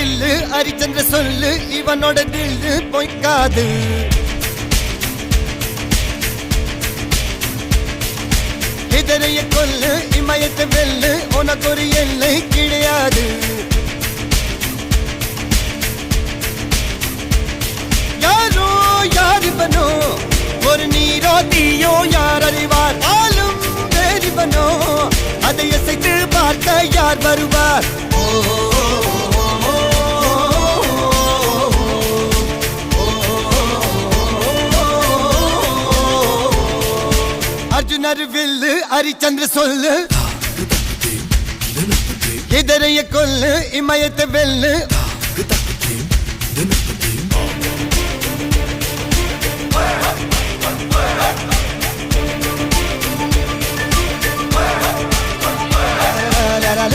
வில்லு ஹரிச்சந்திர சொல்லு இவனோட தில்லு பொய்க்காது இதரைய கொல்லு இமயத்தை வெல்லு உனக்கு ஒரு எல்லை கிடையாது யாரோ யார் இவனோ ஒரு நீரோ தீயோ யார் அறிவார் ஆளும் வேறிவனோ அதை அசைத்து பார்க்க யார் வருவார் அர்ஜுனர் வில்லு ஹரிச்சந்திர சொல்லு இதரைய கொல்லு இமயத்தை வெல்லு